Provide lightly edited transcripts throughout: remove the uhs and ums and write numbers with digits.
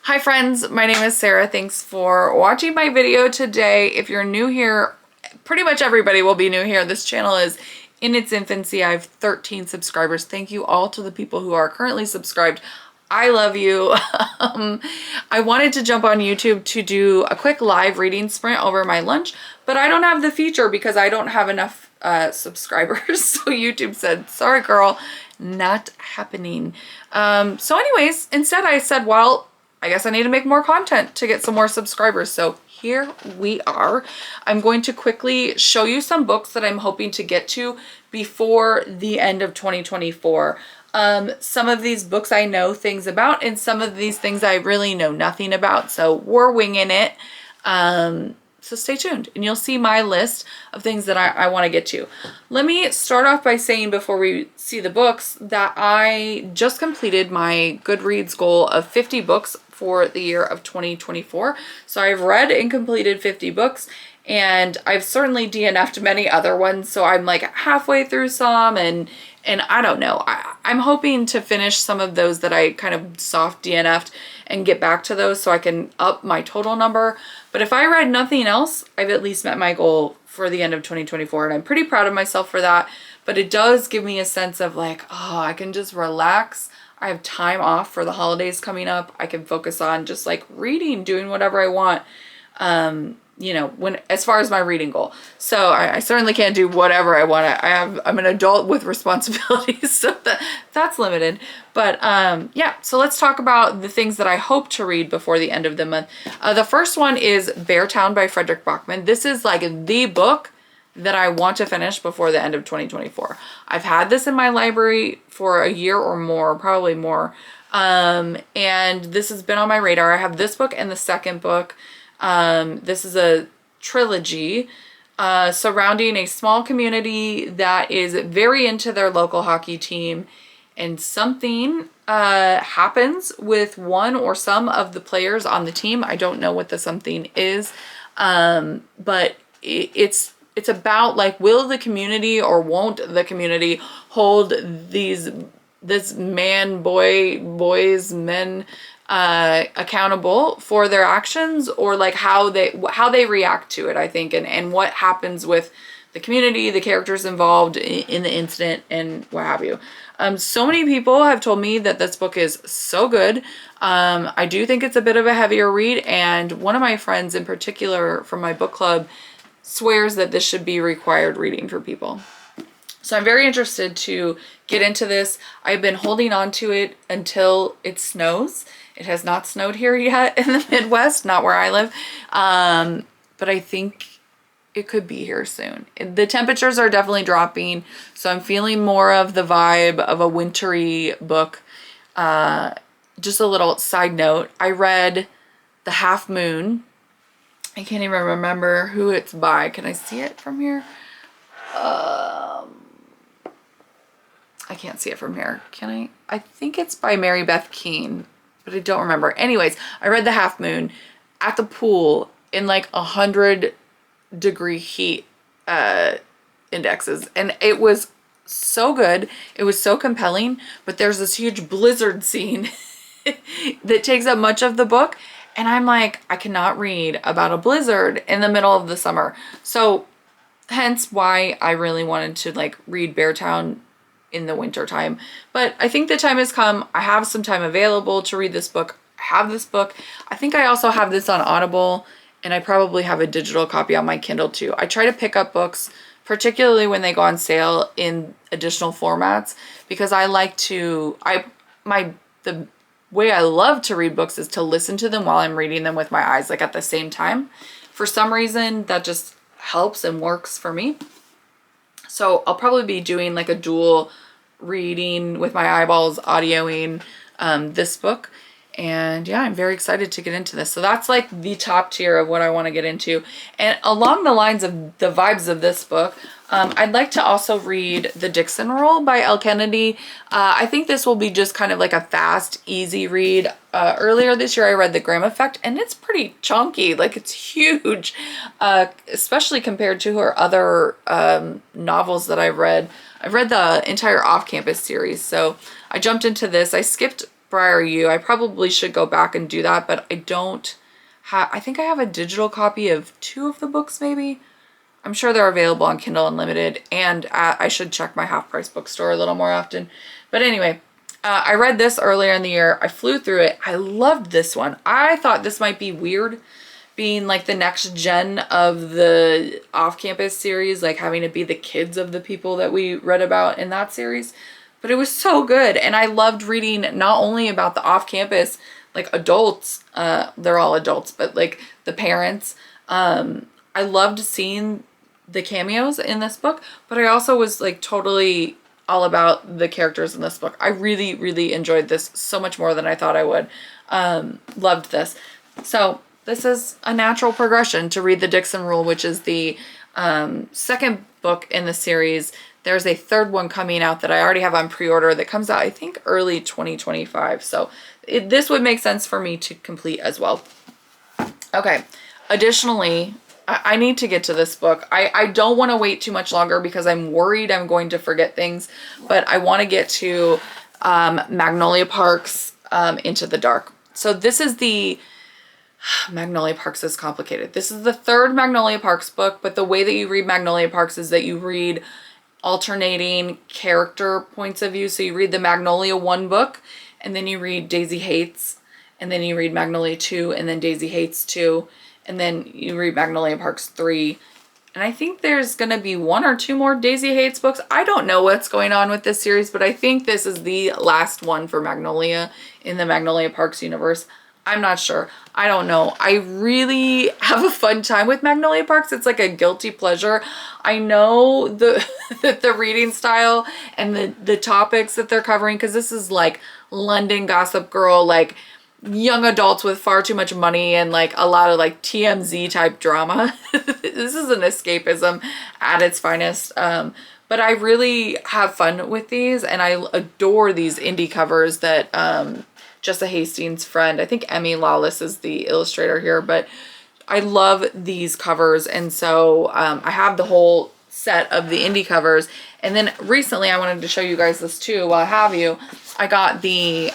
Hi friends, my name is Sarah. Thanks for watching my video today. If you're new here, pretty much everybody will be new here. This channel is in its infancy. I have 13 subscribers. Thank you all to the people who are currently subscribed. I love you. I wanted to jump on YouTube to do a quick live reading sprint over my lunch, but I don't have the feature because I don't have enough subscribers. So YouTube said, sorry girl, not happening. So anyways, instead I said, well, I guess I need to make more content to get some more subscribers. So here we are. I'm going to quickly show you some books that I'm hoping to get to before the end of 2024. Some of these books I know things about, and some of these things I really know nothing about. So we're winging it. So stay tuned and you'll see my list of things that I want to get to. Let me start off by saying, before we see the books, that I just completed my Goodreads goal of 50 books for the year of 2024. So I've read and completed 50 books, and I've certainly DNF'd many other ones. So I'm like halfway through some, and I don't know. I'm hoping to finish some of those that I kind of soft DNF'd and get back to those so I can up my total number. But if I read nothing else, I've at least met my goal for the end of 2024, and I'm pretty proud of myself for that. But it does give me a sense of like, oh, I can just relax. I have time off for the holidays coming up. I can focus on just like reading, doing whatever I want. You know, as far as my reading goal. So I certainly can't do whatever I want. I'm an adult with responsibilities, so that's limited. But yeah, so let's talk about the things that I hope to read before the end of the month. The first one is Beartown by Frederick Bachman. This is like the book that I want to finish before the end of 2024. I've had this in my library for a year or more, probably more. And this has been on my radar. I have this book and the second book. This is a trilogy surrounding a small community that is very into their local hockey team, and something happens with one or some of the players on the team. I don't know what the something is, but it's about like, will the community or won't the community hold this men accountable for their actions, or like how they react to it, I think, and what happens with the community, the characters involved in the incident, and what have you. So many people have told me that this book is so good. I do think it's a bit of a heavier read, and one of my friends in particular from my book club swears that this should be required reading for people. So I'm very interested to get into this. I've been holding on to it until it snows. It has not snowed here yet in the Midwest, not where I live. But I think it could be here soon. The temperatures are definitely dropping, so I'm feeling more of the vibe of a wintry book. Just a little side note, I read The Half Moon. I can't even remember who it's by. Can I see it from here? I can't see it from here. Can I? I think it's by Mary Beth Keane, but I don't remember. Anyways, I read The Half Moon at the pool in like 100-degree heat indexes, and it was so good. It was so compelling, but there's this huge blizzard scene that takes up much of the book, and I'm like, I cannot read about a blizzard in the middle of the summer. So hence why I really wanted to like read Beartown in the winter time. But I think the time has come. I have some time available to read this book. I have this book. I think I also have this on Audible, and I probably have a digital copy on my Kindle too. I try to pick up books, particularly when they go on sale, in additional formats, because I like to, the way I love to read books is to listen to them while I'm reading them with my eyes, like at the same time. For some reason, that just helps and works for me. So I'll probably be doing like a dual reading with my eyeballs, audioing this book. And yeah, I'm very excited to get into this. So that's like the top tier of what I want to get into. And along the lines of the vibes of this book, I'd like to also read The Dixon Rule by Elle Kennedy. I think this will be just kind of like a fast, easy read. Earlier this year I read The Graham Effect, and it's pretty chunky, like it's huge, especially compared to her other novels that I've read. I've read the entire Off Campus series, so I jumped into this. I skipped prior you. I probably should go back and do that, but I don't have, I think I have a digital copy of 2 of the books maybe. I'm sure they're available on Kindle Unlimited, and I should check my half price bookstore a little more often. But anyway, I read this earlier in the year. I flew through it. I loved this one. I thought this might be weird, being like the next gen of the off-campus series, like having to be the kids of the people that we read about in that series. But it was so good, and I loved reading not only about the off-campus, like adults, they're all adults, but like the parents. I loved seeing the cameos in this book, but I also was like totally all about the characters in this book. I really, really enjoyed this so much more than I thought I would. Loved this. So this is a natural progression to read the Dixon Rule, which is the second book in the series. There's a third one coming out that I already have on pre-order that comes out, I think, early 2025. So this would make sense for me to complete as well. Okay. Additionally, I need to get to this book. I don't want to wait too much longer because I'm worried I'm going to forget things, but I want to get to Magnolia Park's Into the Dark. So this is the Magnolia Parks is complicated. This is the third Magnolia Parks book, but the way that you read Magnolia Parks is that you read alternating character points of view. So you read the Magnolia 1 book, and then you read Daisy Hates, and then you read Magnolia 2, and then Daisy Hates 2, and then you read Magnolia Parks 3. And I think there's going to be 1 or 2 more Daisy Hates books. I don't know what's going on with this series, but I think this is the last one for Magnolia in the Magnolia Parks universe. I'm not sure. I don't know. I really have a fun time with Magnolia Parks. It's like a guilty pleasure. I know the reading style and the topics that they're covering, because this is like London Gossip Girl, like young adults with far too much money and like a lot of like TMZ type drama. This is an escapism at its finest. But I really have fun with these, and I adore these indie covers that Jessa Hastings' friend, I think Emmy Lawless is the illustrator here, but I love these covers. And so I have the whole set of the indie covers. And then recently I wanted to show you guys this too while I have you. I got the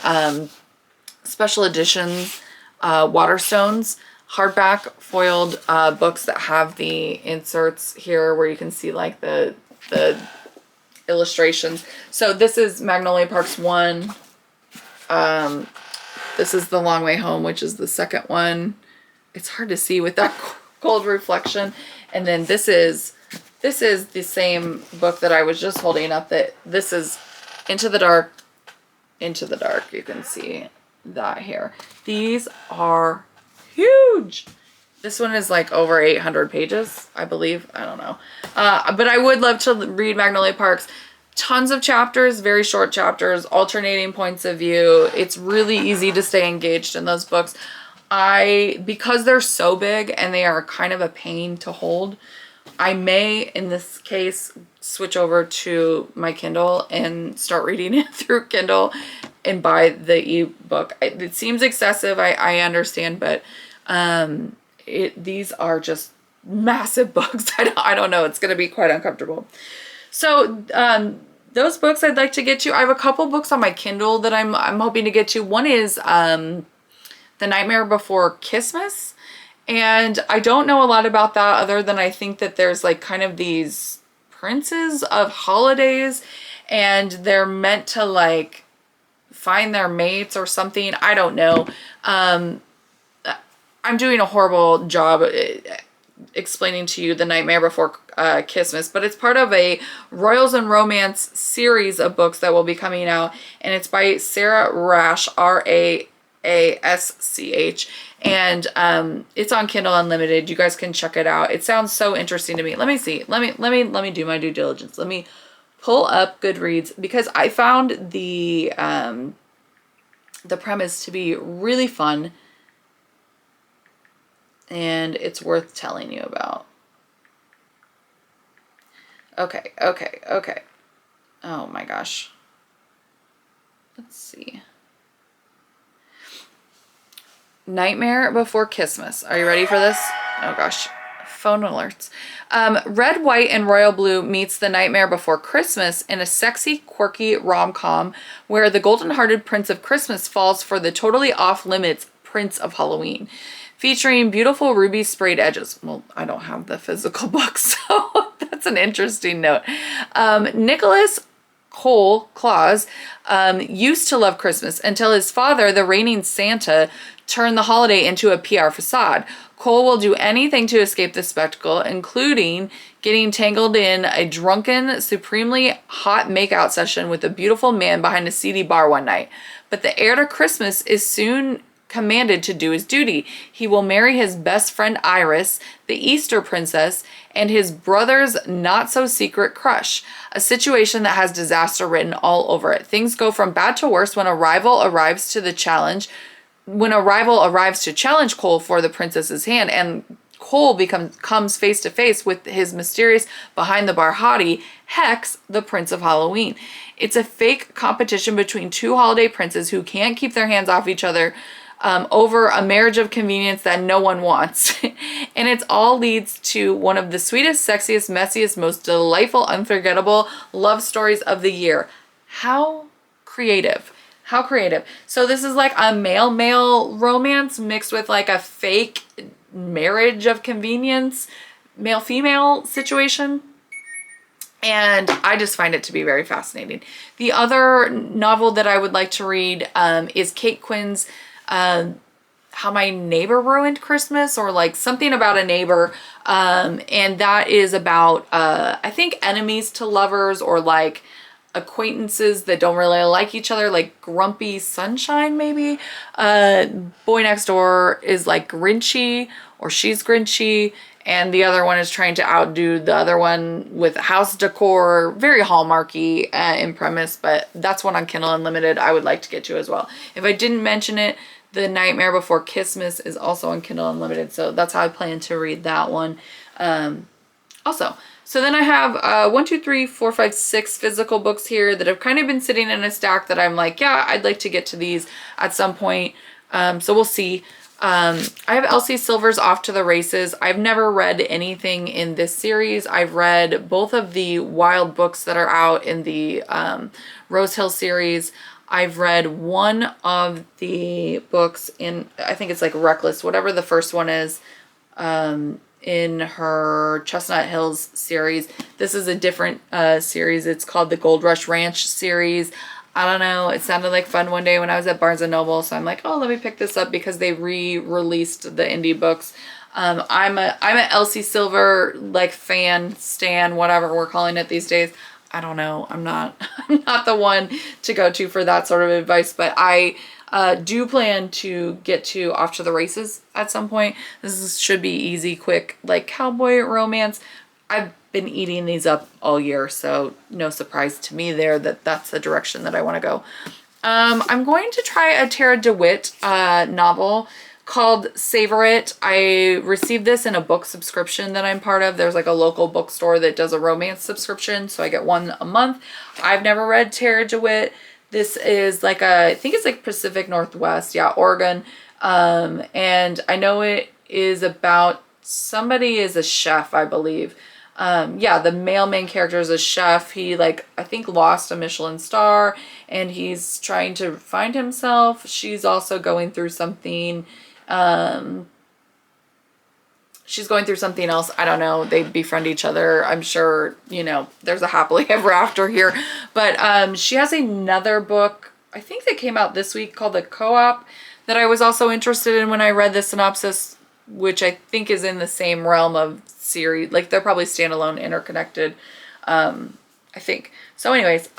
special editions Waterstones hardback foiled books that have the inserts here where you can see like the illustrations. So this is Magnolia Parks 1. This is The Long Way Home, which is the second one. It's hard to see with that cold reflection. And then this is the same book that I was just holding up. That this is Into the Dark. Into the Dark. You can see that here. These are huge. This one is like over 800 pages, I believe. I don't know. But I would love to read Magnolia Parks. Tons of chapters, very short chapters, alternating points of view. It's really easy to stay engaged in those books. Because they're so big and they are kind of a pain to hold, I may, in this case, switch over to my Kindle and start reading it through Kindle and buy the ebook. It seems excessive, I understand, but these are just massive books. I don't know. It's going to be quite uncomfortable. So those books I'd like to get to. I have a couple books on my Kindle that I'm hoping to get to. One is The Nightmare Before Christmas. And I don't know a lot about that other than I think that there's like kind of these princes of holidays and they're meant to like find their mates or something. I don't know. I'm doing a horrible job explaining to you The Nightmare Before Christmas, but it's part of a Royals and Romance series of books that will be coming out, and it's by Sarah Rash, Rasch, and it's on Kindle Unlimited. You guys can check it out. It sounds so interesting to me. Let me see. Let me do my due diligence. Let me pull up Goodreads because I found the premise to be really fun. And it's worth telling you about. Okay. Oh my gosh. Let's see. Nightmare Before Christmas. Are you ready for this? Oh gosh. phone alerts. Red, White, and Royal Blue meets The Nightmare Before Christmas in a sexy, quirky rom-com where the golden-hearted Prince of Christmas falls for the totally off-limits Prince of Halloween, featuring beautiful ruby sprayed edges. Well, I don't have the physical book, so that's an interesting note. Nicholas Cole Claus used to love Christmas until his father, the reigning Santa, turned the holiday into a PR facade. Cole will do anything to escape the spectacle, including getting tangled in a drunken, supremely hot makeout session with a beautiful man behind a seedy bar one night. But the heir to Christmas is soon commanded to do his duty. He will marry his best friend Iris, the Easter princess, and his brother's not-so-secret crush, a situation that has disaster written all over it. Things go from bad to worse when a rival arrives to challenge Cole for the princess's hand, and Cole comes face to face with his mysterious behind-the-bar hottie, Hex, the Prince of Halloween. It's a fake competition between two holiday princes who can't keep their hands off each other over a marriage of convenience that no one wants. And it all leads to one of the sweetest, sexiest, messiest, most delightful, unforgettable love stories of the year. How creative. How creative. So this is like a male-male romance mixed with like a fake marriage of convenience, male-female situation. And I just find it to be very fascinating. The other novel that I would like to read is Kate Quinn's How My Neighbor Ruined Christmas, or like something about a neighbor. And that is about, I think, enemies to lovers, or like acquaintances that don't really like each other, like Grumpy Sunshine maybe. Boy next door is like Grinchy, or she's Grinchy, and the other one is trying to outdo the other one with house decor. Very Hallmarky in premise, but that's one on Kindle Unlimited I would like to get to as well. If I didn't mention it, The Nightmare Before Christmas is also on Kindle Unlimited, so that's how I plan to read that one. Also, so then I have 1, 2, 3, 4, 5, 6 physical books here that have kind of been sitting in a stack that I'm like, yeah, I'd like to get to these at some point. So we'll see. I have Elsie Silver's Off to the Races. I've never read anything in this series. I've read both of the Wild books that are out in the Rose Hill series. I've read one of the books in, I think it's like Reckless, whatever the first one is, in her Chestnut Hills series. This is a different series. It's called the Gold Rush Ranch series. I don't know, it sounded like fun one day when I was at Barnes & Noble, so I'm like, oh, let me pick this up because they re-released the indie books. I'm a Elsie Silver like fan, stan, whatever we're calling it these days. I don't know. I'm not the one to go to for that sort of advice, but I do plan to get to Off to the Races at some point. Should be easy, quick, like cowboy romance. I've been eating these up all year, so no surprise to me there that that's the direction that I want to go. I'm going to try a Tara DeWitt novel called Savor It. I received this in a book subscription that I'm part of. There's like a local bookstore that does a romance subscription, so I get one a month. I've never read Tara DeWitt. This is like I think it's like Pacific Northwest, yeah, Oregon. And I know it is about somebody is a chef, I believe. Yeah, the male main character is a chef. He I think lost a Michelin star and he's trying to find himself. She's also going through something. She's going through something else. I don't know. They befriend each other. I'm sure, there's a happily ever after here. But she has another book, I think that came out this week, called The Co-op, that I was also interested in when I read the synopsis, which I think is in the same realm of series. Like they're probably standalone, interconnected, I think. So anyways,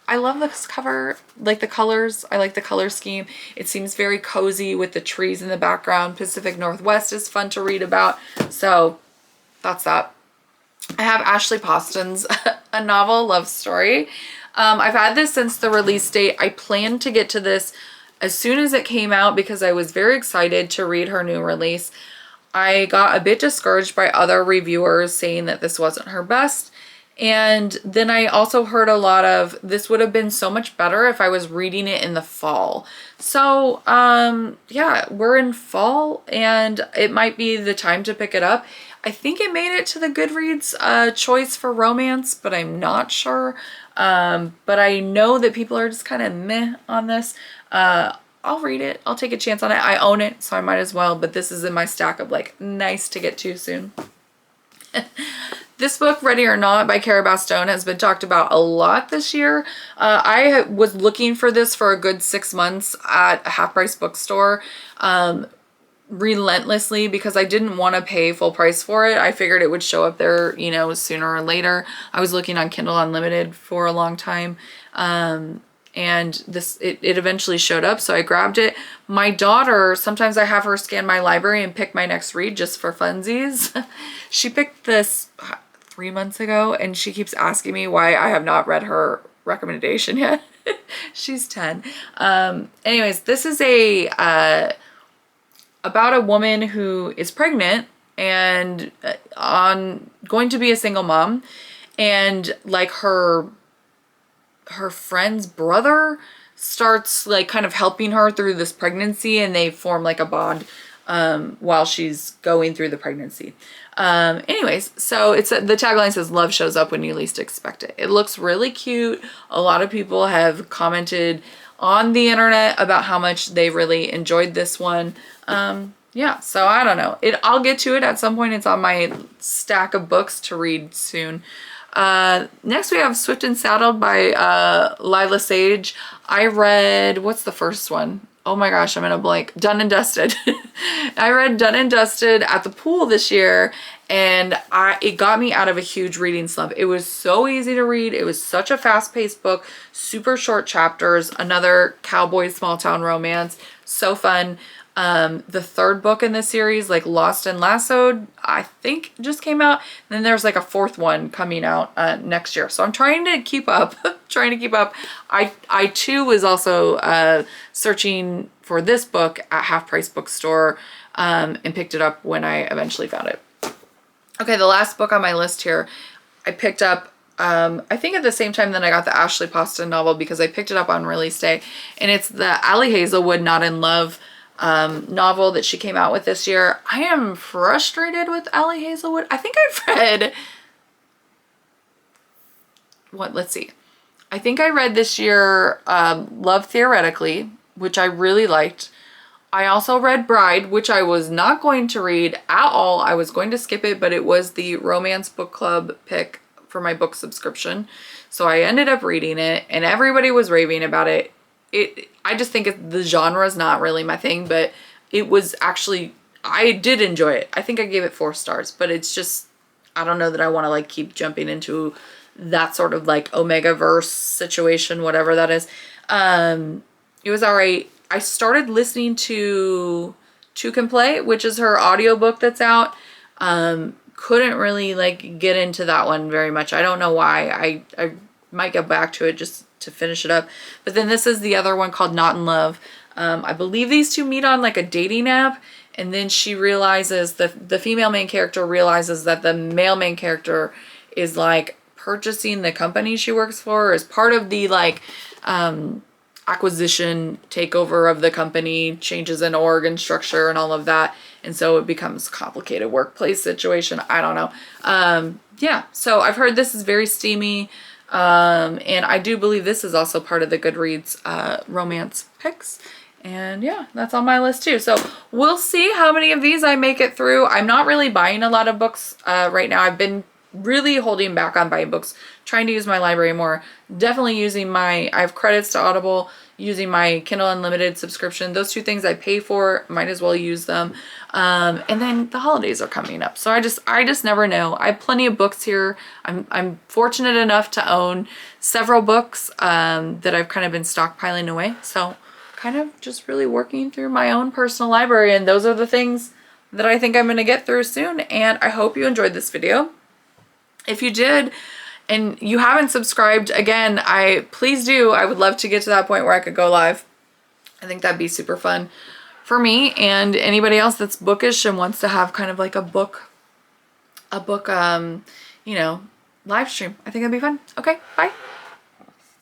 I love this cover, like the colors. I like the color scheme. It seems very cozy with the trees in the background. Pacific Northwest is fun to read about. So that's that. I have Ashley Poston's A Novel Love Story. I've had this since the release date. I planned to get to this as soon as it came out because I was very excited to read her new release. I got a bit discouraged by other reviewers saying that this wasn't her best. And then I also heard a lot of, this would have been so much better if I was reading it in the fall. So, yeah, we're in fall and it might be the time to pick it up. I think it made it to the Goodreads choice for romance, but I'm not sure. But I know that people are just kind of meh on this. I'll read it. I'll take a chance on it. I own it, so I might as well. But this is in my stack of like nice to get to soon. This book, Ready or Not by Cara Bastone, has been talked about a lot this year. I was looking for this for a good 6 months at a half-price bookstore relentlessly because I didn't want to pay full price for it. I figured it would show up there, you know, sooner or later. I was looking on Kindle Unlimited for a long time. And it eventually showed up, so I grabbed it. My daughter, sometimes I have her scan my library and pick my next read just for funsies. She picked this 3 months ago, and she keeps asking me why I have not read her recommendation yet. She's 10. Anyways, this is about a woman who is pregnant and going to be a single mom, and like her friend's brother starts like kind of helping her through this pregnancy, and they form like a bond while she's going through the pregnancy. Anyways, so the tagline says love shows up when you least expect it. It looks really cute. A lot of people have commented on the internet about how much they really enjoyed this one. Yeah, so I don't know. I'll get to it at some point. It's on my stack of books to read soon. Next we have Swift and Saddled by Lila Sage. I read, what's the first one? Oh my gosh, I'm in a blank. Done and Dusted. I read Done and Dusted at the pool this year, and it got me out of a huge reading slump. It was so easy to read. It was such a fast-paced book, super short chapters, another cowboy small town romance, so fun. The third book in this series, like Lost and Lassoed, I think just came out. And then there's like a fourth one coming out next year. So I'm trying to keep up, I too was also searching for this book at Half Price Bookstore and picked it up when I eventually found it. Okay, the last book on my list here, I picked up I think at the same time that I got the Ashley Poston novel, because I picked it up on release day, and it's the Allie Hazelwood Not in Love novel that she came out with this year. I am frustrated with Allie Hazelwood. I think I've read let's see. I think I read this year Love Theoretically, which I really liked. I also read Bride, which I was not going to read at all. I was going to skip it, but it was the romance book club pick for my book subscription. So I ended up reading it, and everybody was raving about it. I just think the genre is not really my thing, but it was actually, I did enjoy it. I think I gave it 4 stars, but it's just, I don't know that I want to like keep jumping into that sort of like Omega-verse situation, whatever that is. It was all right. I started listening to Two Can Play, which is her audiobook that's out. Couldn't really like get into that one very much. I don't know why. I might get back to it just to finish it up. But then this is the other one called Not in Love. I believe these two meet on like a dating app, and then she realizes, the female main character realizes that the male main character is like purchasing the company she works for as part of the like acquisition takeover of the company, changes in org and structure and all of that. And so it becomes a complicated workplace situation. I don't know. Yeah, so I've heard this is very steamy. And I do believe this is also part of the Goodreads romance picks. And yeah, that's on my list too. So we'll see how many of these I make it through. I'm not really buying a lot of books right now. I've been really holding back on buying books, trying to use my library more. Definitely using I have credits to Audible, using my Kindle Unlimited subscription. Those two things I pay for, might as well use them. And then the holidays are coming up, so I just never know. I have plenty of books here. I'm fortunate enough to own several books that I've kind of been stockpiling away. So kind of just really working through my own personal library, and those are the things that I think I'm going to get through soon. And I hope you enjoyed this video. If you did, and you haven't subscribed, again, please do. I would love to get to that point where I could go live. I think that'd be super fun for me and anybody else that's bookish and wants to have kind of like a book, you know, live stream. I think that'd be fun. Okay, bye.